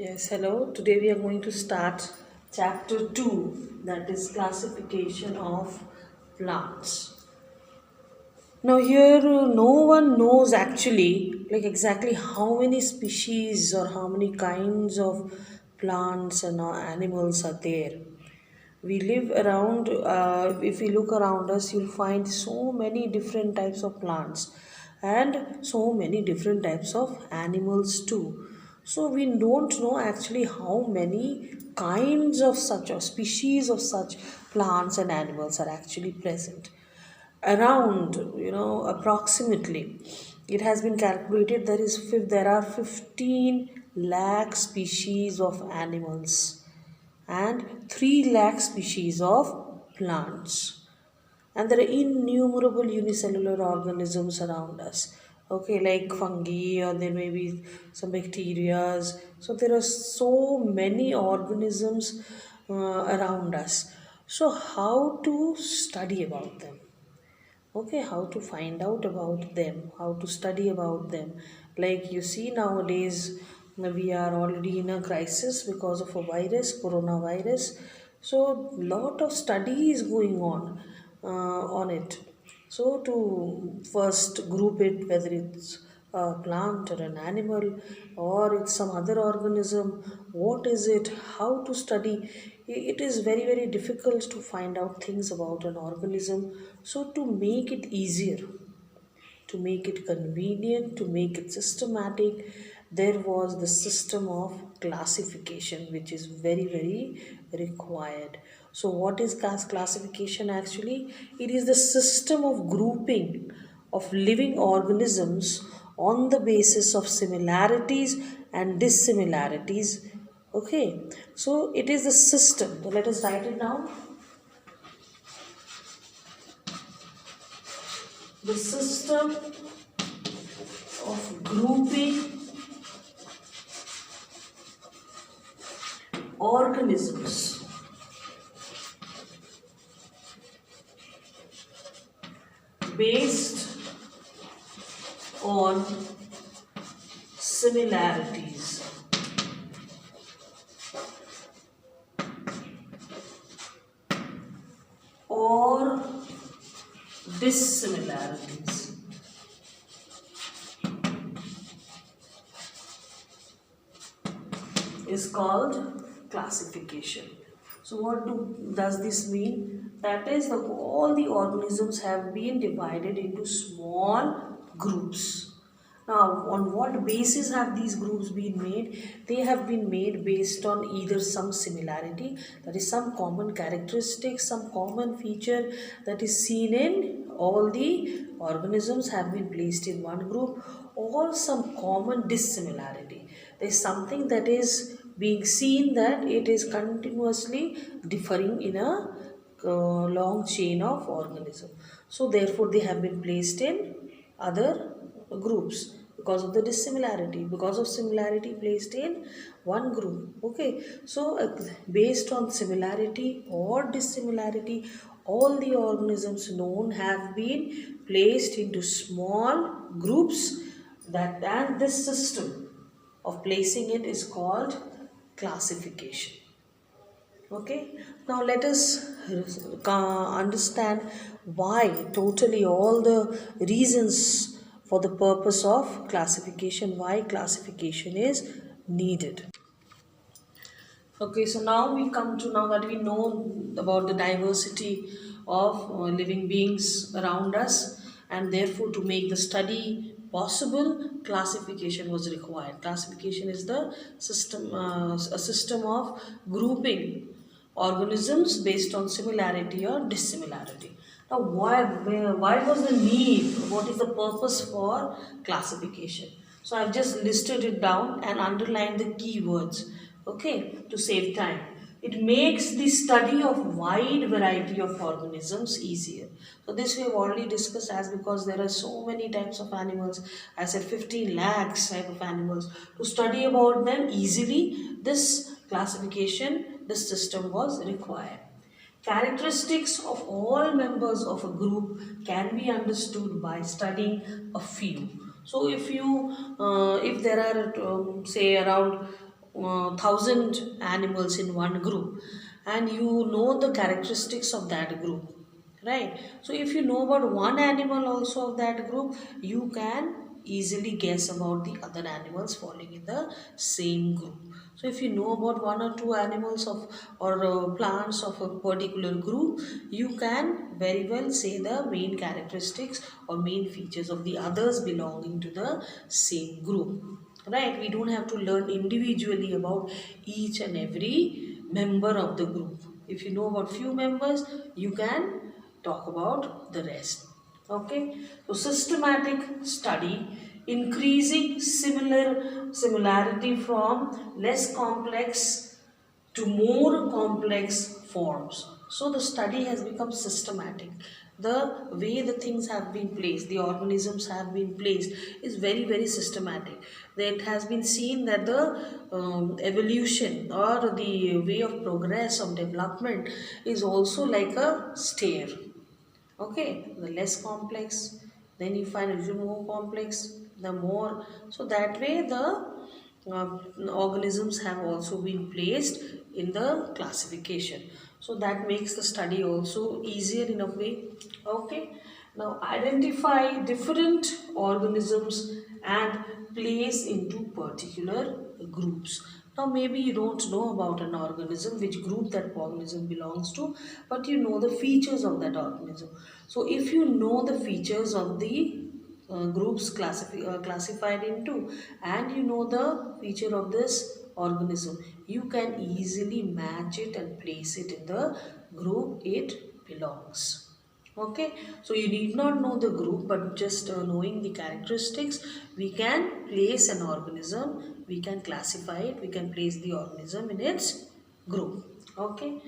Yes, hello. Today we are going to start chapter 2, that is classification of plants. Now, here no one knows actually, like exactly how many species or how many kinds of plants and animals are there. We live around, if we look around us, you'll find so many different types of plants and so many different types of animals too. So we don't know actually how many kinds of such or species of such plants and animals are actually present around, approximately it has been calculated there are 15 lakh species of animals and 3 lakh species of plants, and there are innumerable unicellular organisms around us, okay, like fungi, or there may be some bacteria. So there are so many organisms around us. So how to study about them? Okay, how to find out about them, how to study about them? Like you see, nowadays we are already in a crisis because of a virus, coronavirus. So lot of study is going on it. So to first group it, whether it's a plant or an animal or it's some other organism, what is it, how to study? It is very very difficult to find out things about an organism. So to make it easier, to make it convenient, to make it systematic, there was the system of classification, which is very, very required. So, what is classification actually? It is the system of grouping of living organisms on the basis of similarities and dissimilarities. Okay, so it is the system. So let us write it down. The system of grouping organisms based on similarities or dissimilarities is called classification. So does this mean? That is, all the organisms have been divided into small groups. Now, on what basis have these groups been made? They have been made based on either some similarity, that is, some common characteristic, some common feature that is seen in all the organisms have been placed in one group, or some common dissimilarity. There is something that is being seen that it is continuously differing in a long chain of organism. So, therefore, they have been placed in other groups because of the dissimilarity, because of similarity placed in one group. Okay, so based on similarity or dissimilarity, all the organisms known have been placed into small groups, that and this system of placing it is called classification. Okay, now let us understand why totally all the reasons for the purpose of classification, why classification is needed. Okay, so now we come to, now that we know about the diversity of living beings around us, and therefore to make the study possible, classification was required. Classification is the system, a system of grouping organisms based on similarity or dissimilarity. Now, why was the need? What is the purpose for classification? So, I've just listed it down and underlined the keywords, okay, to save time. It makes the study of wide variety of organisms easier. So this we have already discussed, as because there are so many types of animals. I said 15 lakhs type of animals. To study about them easily, this classification, this system was required. Characteristics of all members of a group can be understood by studying a few. So if there are say around 1,000 animals in one group, and you know the characteristics of that group, right? So if you know about one animal also of that group, you can easily guess about the other animals falling in the same group. So if you know about one or two animals of or plants of a particular group, you can very well say the main characteristics or main features of the others belonging to the same group, right? We don't have to learn individually about each and every member of the group. If you know about few members, you can talk about the rest. Okay, so systematic study, increasing similarity from less complex to more complex forms. So the study has become systematic. The way the things have been placed, the organisms have been placed, is very, very systematic. It has been seen that the evolution or the way of progress of development is also like a stair. Okay, the less complex, then you find a little more complex, the more. So that way the organisms have also been placed in the classification. So that makes the study also easier in a way. Okay, now identify different organisms and place into particular groups. Now maybe you don't know about an organism, which group that organism belongs to, but you know the features of that organism. So if you know the features of the groups classified into, and you know the feature of this organism, you can easily match it and place it in the group it belongs. Okay, so you need not know the group, but just knowing the characteristics, we can place an organism, we can classify it, we can place the organism in its group. Okay,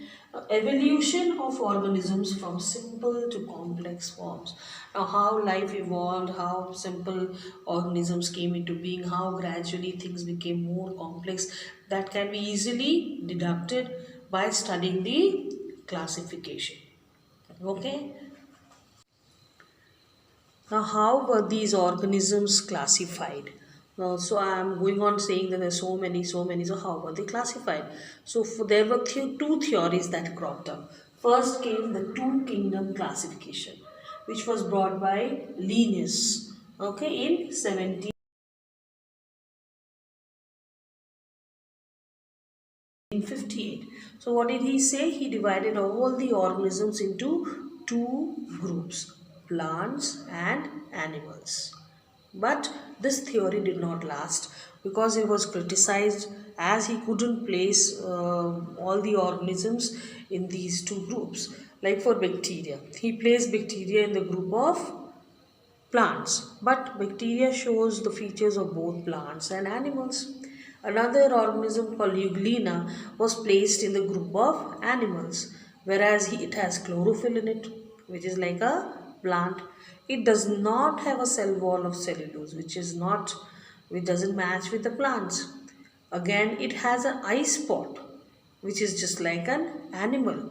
evolution of organisms from simple to complex forms. Now how life evolved, how simple organisms came into being, how gradually things became more complex, that can be easily deducted by studying the classification. Okay, now, how were these organisms classified? So I'm going on saying that there's so many, so many. So how were they classified? So there were two theories that cropped up. First came the two kingdom classification, which was brought by Linnaeus. Okay, in 1758. So what did he say? He divided all the organisms into two groups, plants and animals. But this theory did not last because he was criticized as he couldn't place all the organisms in these two groups. Like for bacteria, he placed bacteria in the group of plants, but bacteria shows the features of both plants and animals. Another organism called Euglena was placed in the group of animals, whereas it has chlorophyll in it, which is like a plant. It does not have a cell wall of cellulose, which doesn't match with the plants. Again, it has an eye spot, which is just like an animal.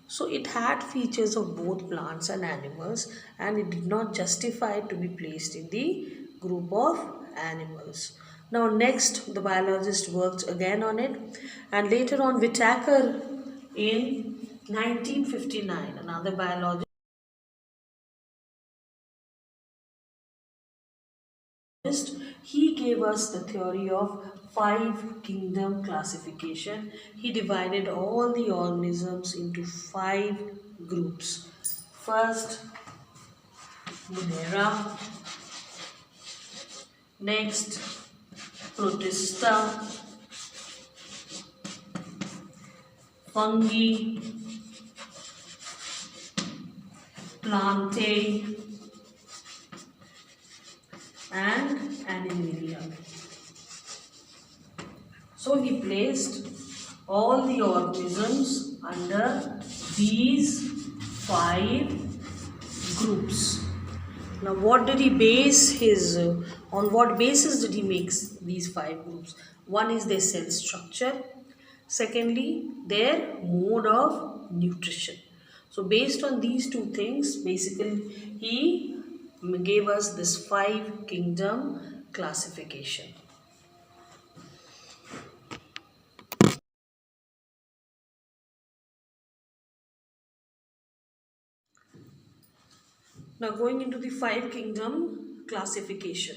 So it had features of both plants and animals, and it did not justify to be placed in the group of animals. Now next the biologist worked again on it, and later on Whittaker in 1959, another biologist, he gave us the theory of five kingdom classification. He divided all the organisms into five groups. First, Monera, next, Protista, fungi, plantae, and Animalia. So he placed all the organisms under these five groups. Now, what did he base on what basis did he make these five groups? One is their cell structure, secondly, their mode of nutrition. So, based on these two things, basically, he gave us this five kingdom classification. Now going into the five kingdom classification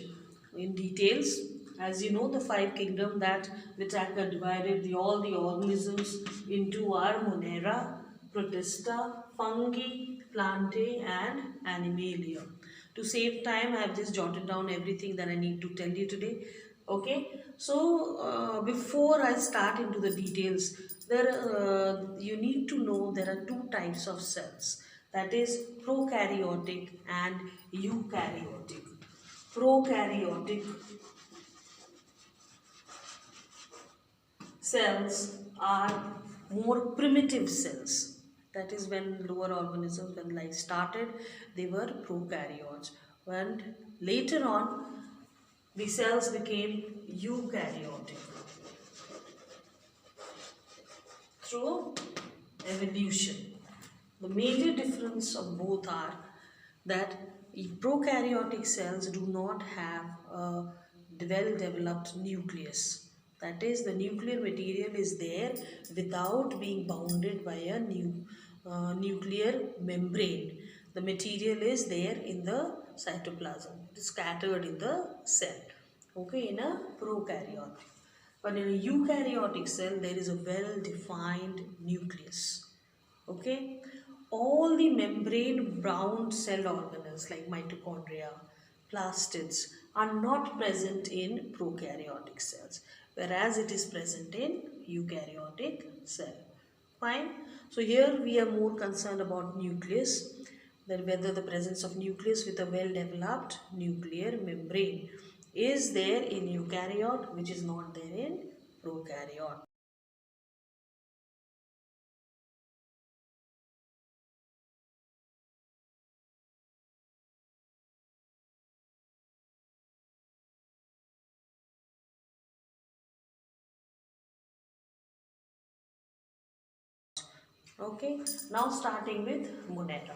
in details. As you know, the five kingdom that Whitaker divided all the organisms into are Monera, Protista, Fungi, Plantae and Animalia. To save time, I have just jotted down everything that I need to tell you today. Okay, so before I start into the details, you need to know there are two types of cells, that is prokaryotic and eukaryotic. Prokaryotic cells are more primitive cells. That is when lower organisms, when life started, they were prokaryotes. And later on, the cells became eukaryotic through evolution. The major difference of both are that prokaryotic cells do not have a well developed nucleus. That is, the nuclear material is there without being bounded by a nuclear membrane. The material is there in the cytoplasm. It is scattered in the cell. Okay, in a prokaryote. But in a eukaryotic cell, there is a well-defined nucleus. Okay, all the membrane-bound cell organelles like mitochondria, plastids are not present in prokaryotic cells, whereas it is present in eukaryotic cell. Fine. So here we are more concerned about nucleus, that whether the presence of nucleus with a well-developed nuclear membrane is there in eukaryote, which is not there in prokaryote. Okay, now starting with Monera.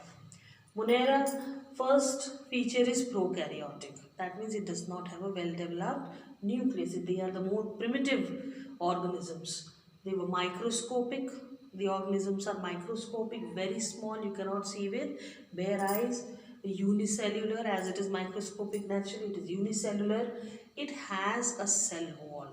Monera, first feature is prokaryotic. That means it does not have a well-developed nucleus. They are the more primitive organisms. They were microscopic. The organisms are microscopic, very small. You cannot see with bare eyes. Unicellular, as it is microscopic naturally, it is unicellular. It has a cell wall.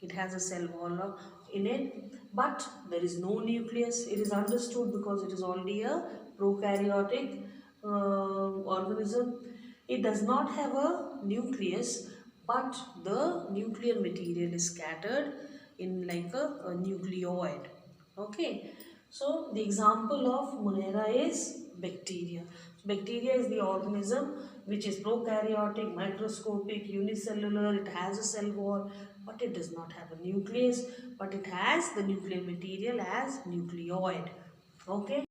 It has a cell wall in it, but there is no nucleus. It is understood because it is already a prokaryotic organism. It does not have a nucleus, but the nuclear material is scattered in like a nucleoid. Okay, so the example of Monera is bacteria. So bacteria is the organism which is prokaryotic, microscopic, unicellular. It has a cell wall, but it does not have a nucleus, but it has the nuclear material as nucleoid. Okay.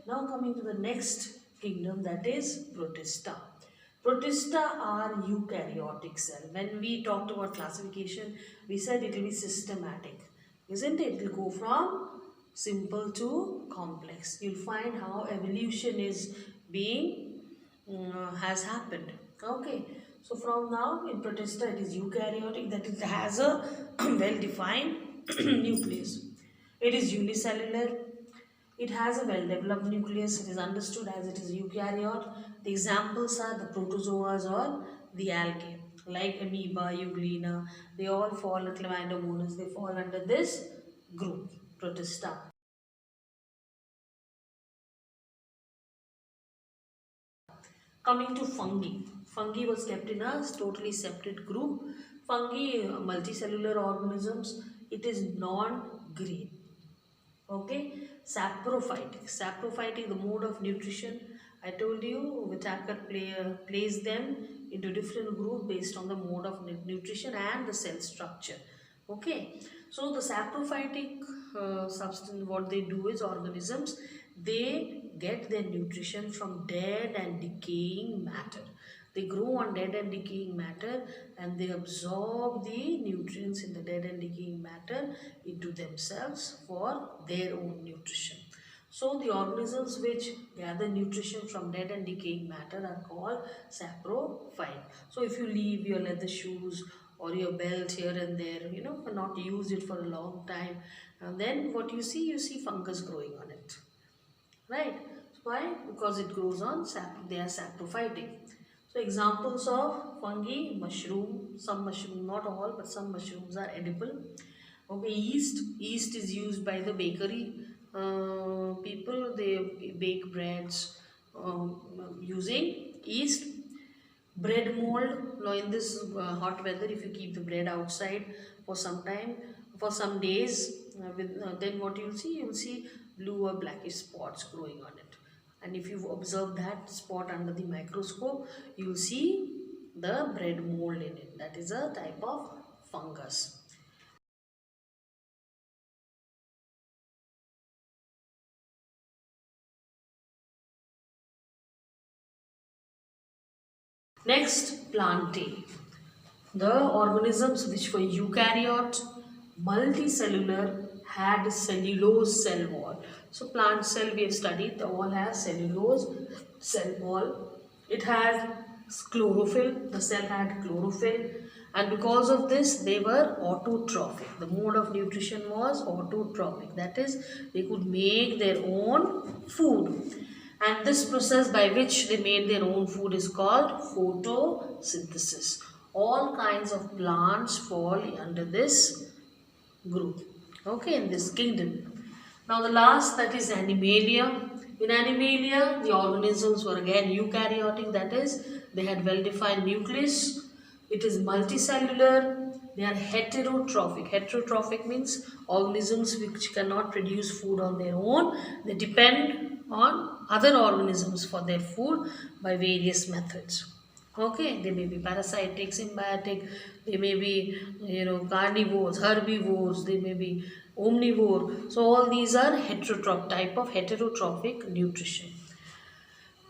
Now coming to the next kingdom, that is Protista. Protista are eukaryotic cell. When we talked about classification, we said it will be systematic, isn't it? It will go from simple to complex. You'll find how evolution is being has happened. Okay. So from now in Protista it is eukaryotic, that it has a well defined nucleus. It is unicellular. It has a well-developed nucleus. It is understood as it is eukaryote. The examples are the protozoas or the algae, like amoeba, euglena. They all fall, Chlamydomonas, they fall under this group, Protista. Coming to fungi. Fungi was kept in a totally separate group. Fungi, multicellular organisms. It is non-green. Okay, saprophytic. Saprophytic, the mode of nutrition. I told you Whitaker plays them into different group based on the mode of nutrition and the cell structure. Okay, so the saprophytic substance, what they do is organisms, they get their nutrition from dead and decaying matter. They grow on dead and decaying matter and they absorb the nutrients in the dead and decaying matter into themselves for their own nutrition. So the organisms which gather nutrition from dead and decaying matter are called saprophyte. So if you leave your leather shoes or your belt here and there, not use it for a long time, and then what you see fungus growing on it, right? Why? Because it grows on they are saprophytic. So examples of fungi: mushroom. Some mushroom, not all, but some mushrooms are edible. Okay, yeast is used by the bakery people. They bake breads using yeast. Bread mold. Now in this hot weather, if you keep the bread outside for some time, for some days, then what you'll see blue or blackish spots growing on it. And if you observe that spot under the microscope, you'll see the bread mold in it. That is a type of fungus. Next, plantae. The organisms which were eukaryote, multicellular, had cellulose cell wall. So plant cell we have studied, the all has cellulose cell wall. It has chlorophyll, the cell had chlorophyll, and because of this they were autotrophic. The mode of nutrition was autotrophic, that is, they could make their own food. And this process by which they made their own food is called photosynthesis. All kinds of plants fall under this group, okay, in this kingdom. Now the last, that is Animalia. In Animalia, the organisms were again eukaryotic, that is, they had well-defined nucleus. It is multicellular. They are heterotrophic. Heterotrophic means organisms which cannot produce food on their own. They depend on other organisms for their food by various methods. Okay, they may be parasitic, symbiotic, they may be, carnivores, herbivores, they may be omnivore. So all these are type of heterotrophic nutrition.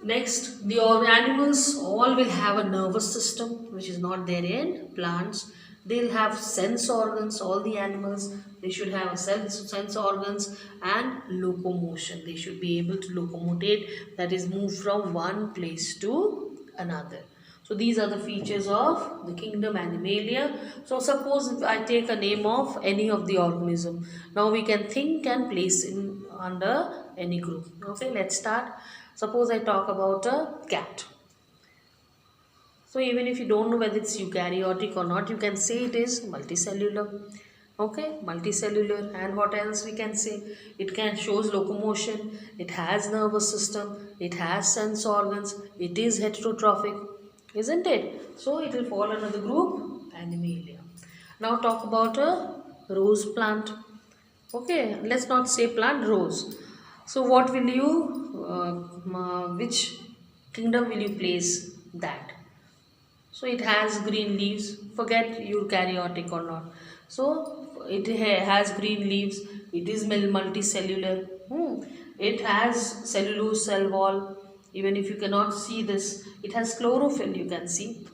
Next, the all animals all will have a nervous system which is not there in plants. They'll have sense organs. All the animals, they should have a sense organs and locomotion. They should be able to locomote, that is, move from one place to another. So these are the features of the kingdom Animalia. So suppose I take a name of any of the organism. Now we can think and place in under any group. Okay, let's start. Suppose I talk about a cat. So even if you don't know whether it's eukaryotic or not, you can say it is multicellular. Okay, multicellular. And what else we can say? It can shows locomotion, it has nervous system, it has sense organs, it is heterotrophic, isn't it? So it will fall under the group Animalia. Now talk about a rose plant. Okay, let's not say plant, rose. So what will you, which kingdom will you place that? So it has green leaves. Forget eukaryotic or not. So it has green leaves. It is multicellular. It has cellulose cell wall. Even if you cannot see this, it has chlorophyll. You can see.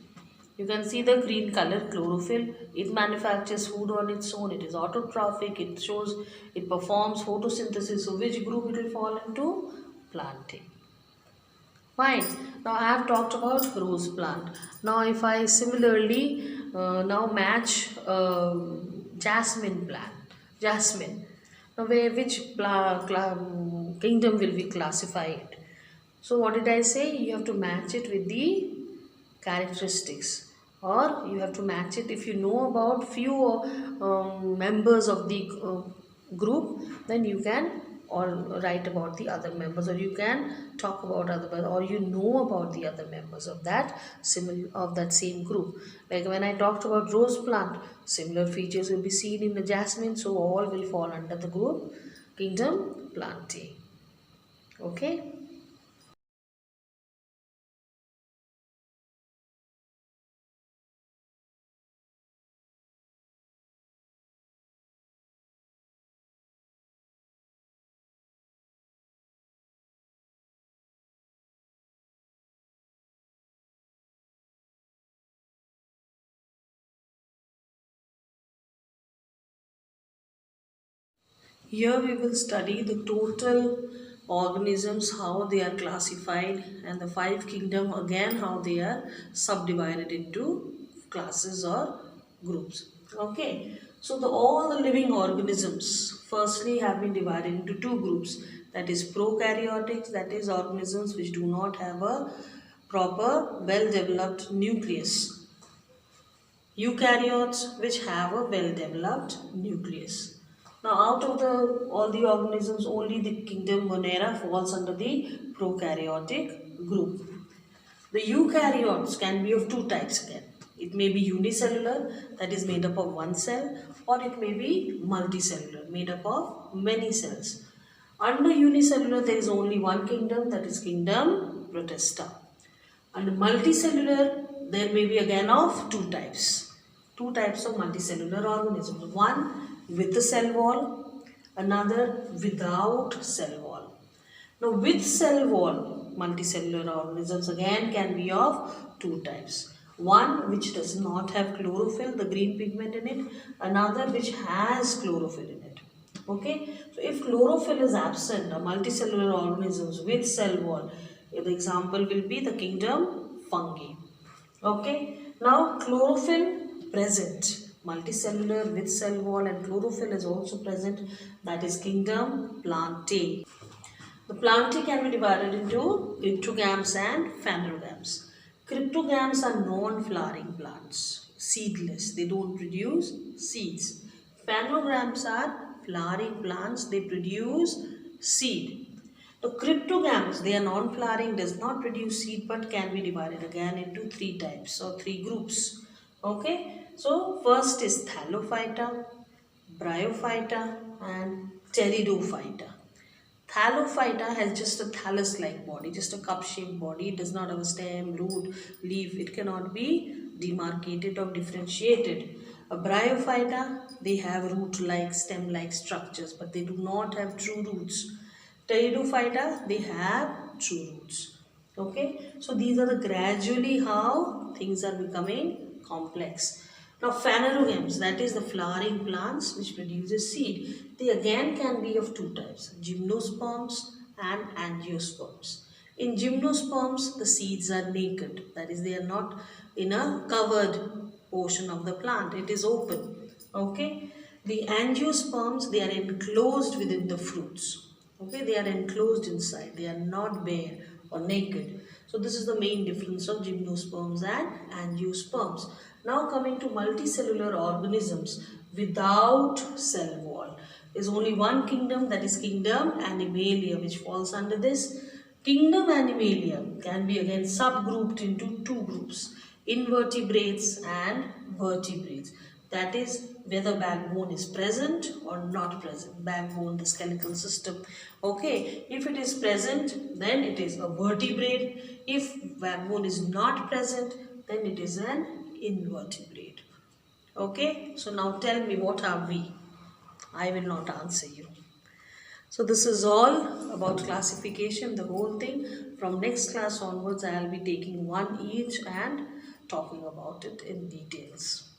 You can see the green color chlorophyll. It manufactures food on its own. It is autotrophic. It shows, it performs photosynthesis. So which group it will fall into? Planting. Fine. Now I have talked about rose plant. Now if I similarly now match jasmine plant, jasmine. Now which kingdom will we classify it? So what did I say? You have to match it with the characteristics, or you have to match it if you know about few members of the group, then you can or write about the other members, or you can talk about other, or you know about the other members of that similar of that same group. Like when I talked about rose plant, similar features will be seen in the jasmine, so all will fall under the group kingdom Plantae. Okay. Here we will study the total organisms, how they are classified, and the five kingdom again how they are subdivided into classes or groups. Okay, so all the living organisms firstly have been divided into two groups, that is prokaryotics, that is organisms which do not have a proper well developed nucleus, eukaryotes which have a well developed nucleus. Now out of the all the organisms, only the kingdom Monera falls under the prokaryotic group. The eukaryotes can be of two types again. It may be unicellular, that is made up of one cell, or it may be multicellular, made up of many cells. Under unicellular, there is only one kingdom, that is kingdom Protista. Under multicellular, there may be again of two types. Two types of multicellular organisms. One with a cell wall, another without cell wall. Now with cell wall, multicellular organisms again can be of two types. One which does not have chlorophyll, the green pigment in it, another which has chlorophyll in it. Okay, so if chlorophyll is absent, a multicellular organisms with cell wall, the example will be the kingdom fungi. Okay, now chlorophyll present, multicellular with cell wall, and chlorophyll is also present, that is kingdom Plantae. The Plantae can be divided into cryptogams and phanerogams. Cryptogams are non-flowering plants, seedless, they don't produce seeds. Phanerogams are flowering plants, they produce seed. The cryptogams, they are non-flowering, does not produce seed, but can be divided again into three types or three groups. Okay, so first is Thallophyta, Bryophyta and Pteridophyta. Thallophyta has just a thallus-like body, just a cup-shaped body. It does not have a stem, root, leaf. It cannot be demarcated or differentiated. A Bryophyta, they have root-like, stem-like structures, but they do not have true roots. Pteridophyta, they have true roots. Okay, so these are the gradually how things are becoming complex. Now phanerogams, that is the flowering plants which produces seed. They again can be of two types, gymnosperms and angiosperms. In gymnosperms, the seeds are naked, that is they are not in a covered portion of the plant, it is open. Okay, the angiosperms, they are enclosed within the fruits. Okay, they are enclosed inside, they are not bare or naked. So this is the main difference of gymnosperms and angiosperms. Now coming to multicellular organisms without cell wall. There is only one kingdom, that is kingdom Animalia, which falls under this. Kingdom Animalia can be again subgrouped into two groups, invertebrates and vertebrates. That is whether backbone is present or not present. Backbone, the skeletal system. Okay, if it is present, then it is a vertebrate. If backbone is not present, then it is an invertebrate. Okay, so now tell me, what are we? I will not answer you. So this is all about classification, the whole thing. From next class onwards, I will be taking one each and talking about it in details.